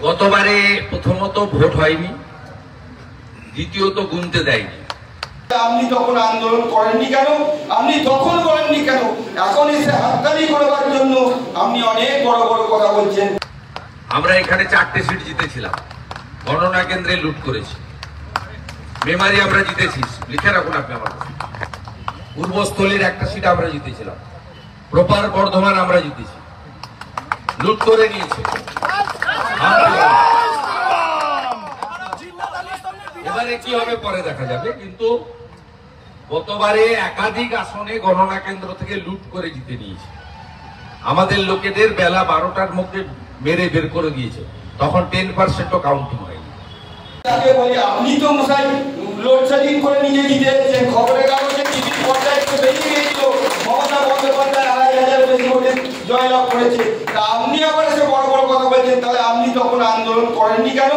গতবারে প্রথমত ভোট হয়নি, দ্বিতীয়ত গুনতে দেয়নি। আপনি তখন আন্দোলন করেননি কেন? আপনি তখন করেননি কেন? এখন এসে হাততালি করবার জন্য আপনি অনেক বড় বড় কথা বলছেন। আমরা এখানে 4টে সিট জিতেছিলাম, গণনা কেন্দ্রে লুট করেছি। মেমারি আমরা জিতেছি, লিখে রাখুন আপনি আমার। পূর্বস্থলীর একটা সিট আমরা জিতেছিলাম, প্রপার বর্ধমান আমরা জিতেছি, লুট করে নিয়েছে। এবারে কি হবে পরে দেখা যাবে, কিন্তু গতবারে একাধিক আসনে গণনা কেন্দ্র থেকে লুট করে জিতে নিয়েছে। আমাদের লোকেদের বেলা 12টার মধ্যে মেরে বের করে দিয়েছে, তখন 10%ও কাউন্টিং হয়নি। তাকে বলি আপনি তো মশাই লোডশেডিং করে নিজে জিতে এসেছেন। খবরের কাগজে টিভির পর্দায় একটু বেরিয়ে গিয়েছিল মমতা বন্দ্যোপাধ্যায় 2,500 বেশি ভোটে জয়লাভ করেছে। তা আপনি আবার এসে বড় বড় কথা বলছেন। তাহলে আপনি তখন আন্দোলন করেননি কেন?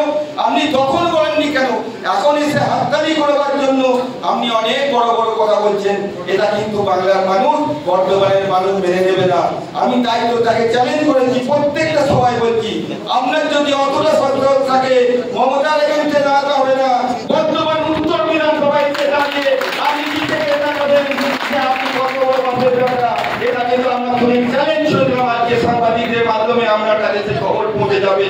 আপনি তখন করেননি কেন? এখন এসে হাততালি করবার জন্য আপনি অনেক বড় বড় কথা বলছেন। এটা কিন্তু বাংলার মানুষ, বর্ধমানের মানুষ মেনে নেবে না। আমি তাই তো তাকে চ্যালেঞ্জ করেছি, প্রত্যেকটা সবাই বলছি, আপনার যদি অতটা সতর্ক থাকে মমতার এগেন্সে দাঁড়াতে হবে না। বর্তমান উত্তর বিধানসভায় দাঁড়িয়ে আপনি কি থেকে এটা করেন যে আপনি কত বড় মানুষের ব্যাপার, এটা কিন্তু আমরা খুবই চ্যালেঞ্জ করলাম। আজকে সাংবাদিকদের মাধ্যমে আপনার কাছে খবর পৌঁছে যাবে।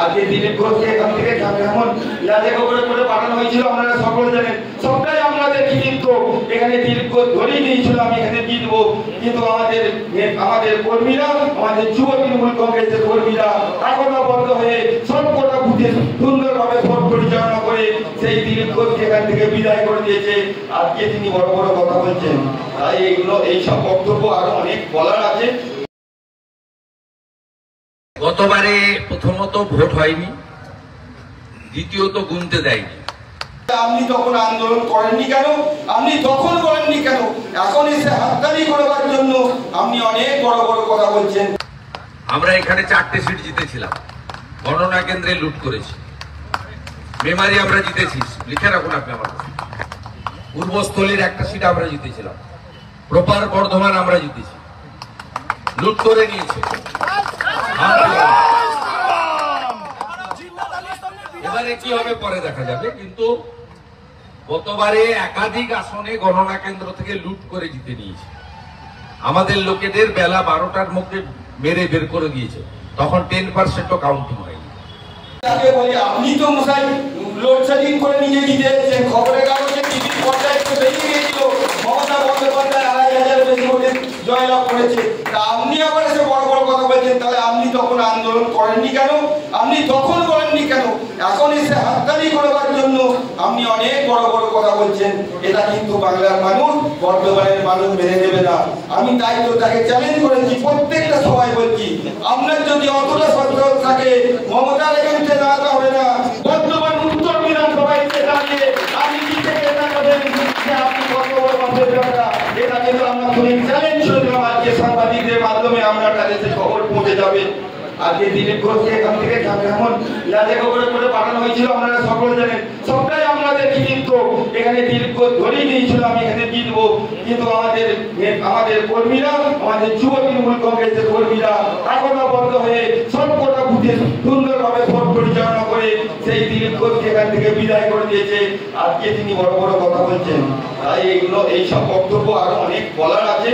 আজকে দিলীপ ঘোষকে এখান থেকে এমন ইয়াদে করে পাঠানো হয়েছিল, আপনারা সকলে জানেন। সবটাই আপনাদের কৃতিত্ব। এখানে দিলীপ ঘোষ ধরেই দিয়েছিল আমি এখানে জিতবো, কিন্তু আমাদের কর্মীরা, আমাদের যুব তৃণমূল কংগ্রেসের কর্মীরা একতাবদ্ধ হয়ে সবকটা বুথে সুন্দরভাবে ভোট পরিচালনা করে সেই দিলীপ ঘোষকে এখান থেকে বিদায় করে দিয়েছে। আজকে তিনি বড় বড় কথা বলছেন। তাই এইসব বক্তব্য আরো অনেক বলার আছে। গতবারে প্রথমত ভোট হয়নি, দ্বিতীয়ত গুনতে দেয়নি। আপনি তখন আন্দোলন করেননি কেন? আপনি তখন করেননি কেন? এখন এসে হাততালি করবার জন্য আপনি অনেক বড় বড় কথা বলছেন। আমরা এখানে 4টে সিট জিতেছিলাম, গণনা কেন্দ্রে লুট করেছি। মেমারি আমরা জিতেছি, লিখে রাখুন আপনি আমার। পূর্বস্থলীর একটা সিট আমরা জিতেছিলাম, প্রপার বর্ধমান আমরা জিতেছি, লুট করে নিয়েছে। এবারে কি হবে পরে দেখা যাবে, কিন্তু গতবারে একাধিক আসনে গণনা কেন্দ্র থেকে লুট করে জিতে নিয়েছে। আমাদের লোকেদের বেলা 12টার মধ্যে মেরে বের করে দিয়েছে, তখন 10%ও কাউন্টিং হয়নি। তাকে বলি আপনি তো মশাই লোডশেডিং করে নিজে জিতে এসেছেন। খবরের কাগজে টিভির পর্দায় একটু বেরিয়ে গিয়েছিল মমতা বন্দ্যোপাধ্যায় 2,500 বেশি ভোটে জয়লাভ করেছে। তা আপনি আবার এসে বড় বড় কথা বলছেন। তাহলে আপনি তখন আন্দোলন করেননি কেন? আপনি তখন করেননি কেন? এখন এসে হাততালি করবার জন্য আপনি অনেক বড় বড় কথা বলছেন। এটা কিন্তু বাংলার মানুষ, বর্ধমানের মানুষ মেনে নেবে না। আমি তাই তো তাকে চ্যালেঞ্জ করেছি, প্রত্যেকটা সবাই বলছি, আপনার যদি অতটা সতর্ক থাকে মমতার এগেন্সে দাঁড়াতে হবে না। বর্তমান উত্তর বিধানসভায় দাঁড়িয়ে আপনি কি থেকে এটা করেন যে আপনি কত বড় মানুষের ব্যাপার, এটা কিন্তু আমরা খুবই চ্যালেঞ্জ করলাম। আজকে সাংবাদিকদের মাধ্যমে আপনার কাছে খবর পৌঁছে যাবে। আজকে দিলীপ ঘোষকে এখান থেকে এমন ইয়াদে করে পাঠানো হয়েছিল, আপনারা সকলে জানেন। সবটাই আপনাদের কৃতিত্ব। এখানে দিলীপ ঘোষ ধরেই দিয়েছিল আমি এখানে জিতবো, কিন্তু আমাদের কর্মীরা, আমাদের যুব তৃণমূল কংগ্রেসের কর্মীরা একতাবদ্ধ হয়ে সবকটা বুথে সুন্দরভাবে ভোট পরিচালনা করে সেই দিলীপ ঘোষকে এখান থেকে বিদায় করে দিয়েছে। আজকে তিনি বড় বড় কথা বলছেন। তাই এইসব বক্তব্য আরো অনেক বলার আছে।